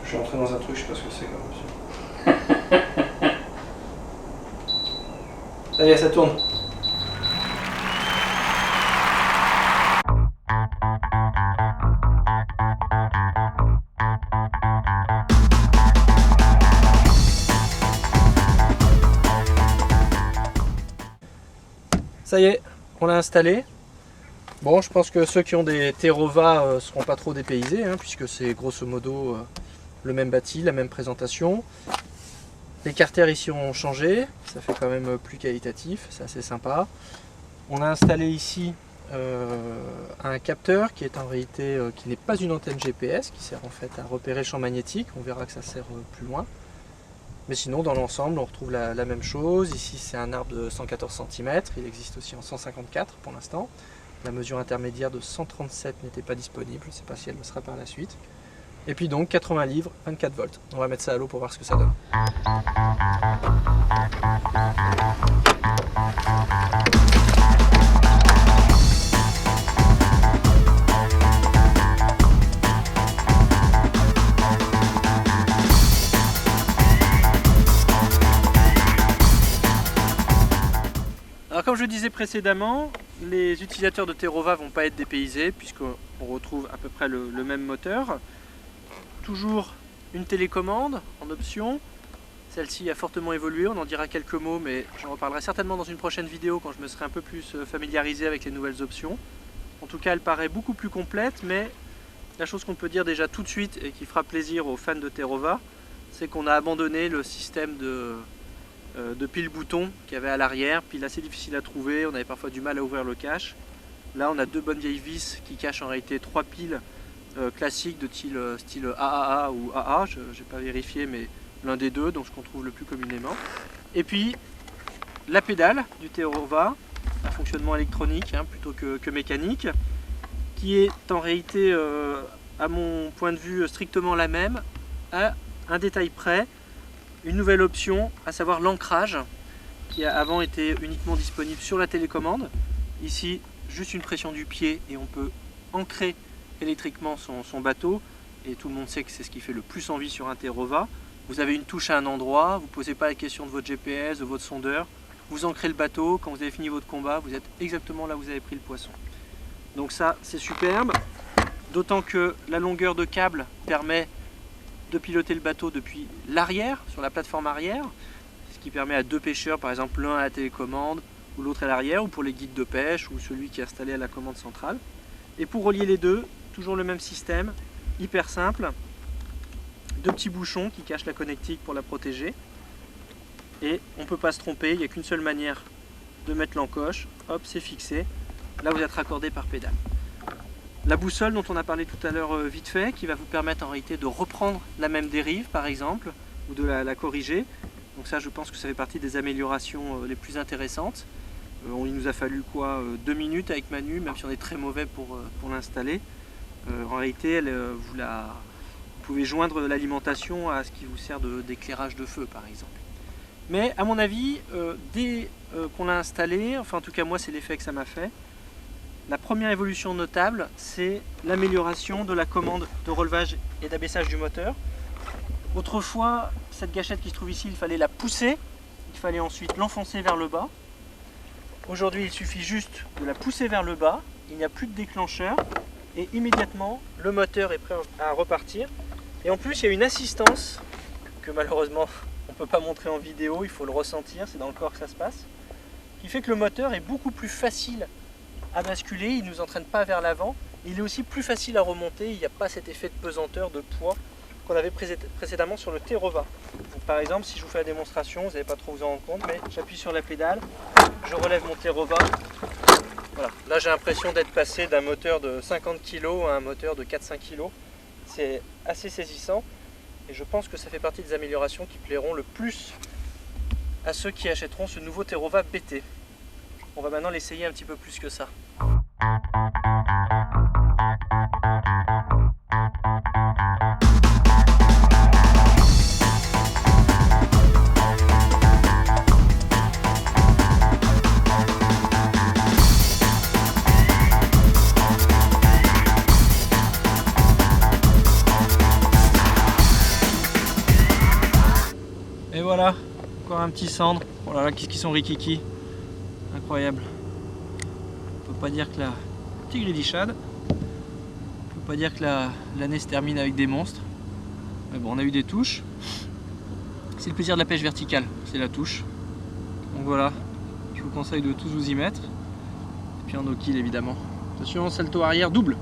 Je suis entré dans un truc, je sais pas ce que c'est comme option. Ça y est, ça tourne. Ça y est, on l'a installé. Bon, je pense que ceux qui ont des Terrova ne seront pas trop dépaysés, hein, puisque c'est grosso modo le même bâti, la même présentation. Les carters ici ont changé, ça fait quand même plus qualitatif, c'est assez sympa. On a installé ici un capteur qui est en réalité qui n'est pas une antenne GPS, qui sert en fait à repérer le champ magnétique. On verra que ça sert plus loin. Mais sinon, dans l'ensemble, on retrouve la même chose. Ici, c'est un arbre de 114 cm. Il existe aussi en 154 pour l'instant. La mesure intermédiaire de 137 n'était pas disponible. Je ne sais pas si elle le sera par la suite. Et puis donc, 80 livres, 24 volts. On va mettre ça à l'eau pour voir ce que ça donne. Alors comme je le disais précédemment, les utilisateurs de Terrova ne vont pas être dépaysés puisqu'on retrouve à peu près le même moteur. Toujours une télécommande en option. Celle-ci a fortement évolué, on en dira quelques mots, mais j'en reparlerai certainement dans une prochaine vidéo quand je me serai un peu plus familiarisé avec les nouvelles options. En tout cas, elle paraît beaucoup plus complète, mais la chose qu'on peut dire déjà tout de suite et qui fera plaisir aux fans de Terrova, c'est qu'on a abandonné le système de pile-bouton qu'il y avait à l'arrière, pile assez difficile à trouver, on avait parfois du mal à ouvrir le cache. Là on a deux bonnes vieilles vis qui cachent en réalité trois piles classiques de style AAA ou AA, je n'ai pas vérifié mais l'un des deux, donc ce qu'on trouve le plus communément. Et puis la pédale du Terrova, un fonctionnement électronique plutôt que mécanique, qui est en réalité à mon point de vue strictement la même, à un détail près. Une nouvelle option, à savoir l'ancrage, qui a avant été uniquement disponible sur la télécommande. Ici, juste une pression du pied et on peut ancrer électriquement son bateau. Et tout le monde sait que c'est ce qui fait le plus envie sur un Terrova. Vous avez une touche à un endroit, vous ne posez pas la question de votre GPS, de votre sondeur. Vous ancrez le bateau, quand vous avez fini votre combat, vous êtes exactement là où vous avez pris le poisson. Donc ça, c'est superbe. D'autant que la longueur de câble permet de piloter le bateau depuis l'arrière, sur la plateforme arrière, ce qui permet à deux pêcheurs, par exemple l'un à la télécommande ou l'autre à l'arrière, ou pour les guides de pêche ou celui qui est installé à la commande centrale. Et pour relier les deux, toujours le même système, hyper simple, deux petits bouchons qui cachent la connectique pour la protéger, et on ne peut pas se tromper, il n'y a qu'une seule manière de mettre l'encoche, hop c'est fixé, là vous êtes raccordé par pédale. La boussole dont on a parlé tout à l'heure vite fait, qui va vous permettre en réalité de reprendre la même dérive par exemple, ou de la corriger. Donc ça je pense que ça fait partie des améliorations les plus intéressantes. Il nous a fallu quoi 2 minutes avec Manu, même si on est très mauvais pour l'installer. En réalité vous pouvez joindre l'alimentation à ce qui vous sert d'éclairage de feu par exemple. Mais à mon avis, dès qu'on l'a installé, enfin en tout cas moi c'est l'effet que ça m'a fait, la première évolution notable, c'est l'amélioration de la commande de relevage et d'abaissage du moteur. Autrefois, cette gâchette qui se trouve ici, il fallait la pousser, il fallait ensuite l'enfoncer vers le bas. Aujourd'hui, il suffit juste de la pousser vers le bas, il n'y a plus de déclencheur, et immédiatement, le moteur est prêt à repartir. Et en plus, il y a une assistance, que malheureusement, on ne peut pas montrer en vidéo, il faut le ressentir, c'est dans le corps que ça se passe, qui fait que le moteur est beaucoup plus facile à basculer, il ne nous entraîne pas vers l'avant, il est aussi plus facile à remonter, il n'y a pas cet effet de pesanteur, de poids qu'on avait précédemment sur le Terrova. Donc, par exemple, si je vous fais la démonstration, vous n'allez pas trop vous en rendre compte, mais j'appuie sur la pédale, je relève mon Terrova, voilà. Là j'ai l'impression d'être passé d'un moteur de 50 kg à un moteur de 4-5 kg, c'est assez saisissant, et je pense que ça fait partie des améliorations qui plairont le plus à ceux qui achèteront ce nouveau Terrova BT. On va maintenant l'essayer un petit peu plus que ça. voilà, encore un petit cendre. Oh là là, qu'est-ce qu'ils sont rikiki. Incroyable. On peut pas dire que la petite gridichade. On peut pas dire que l'année se termine avec des monstres. Mais bon, on a eu des touches. C'est le plaisir de la pêche verticale, c'est la touche. Donc voilà, je vous conseille de tous vous y mettre. Et puis en no-kill évidemment. Attention, salto arrière double.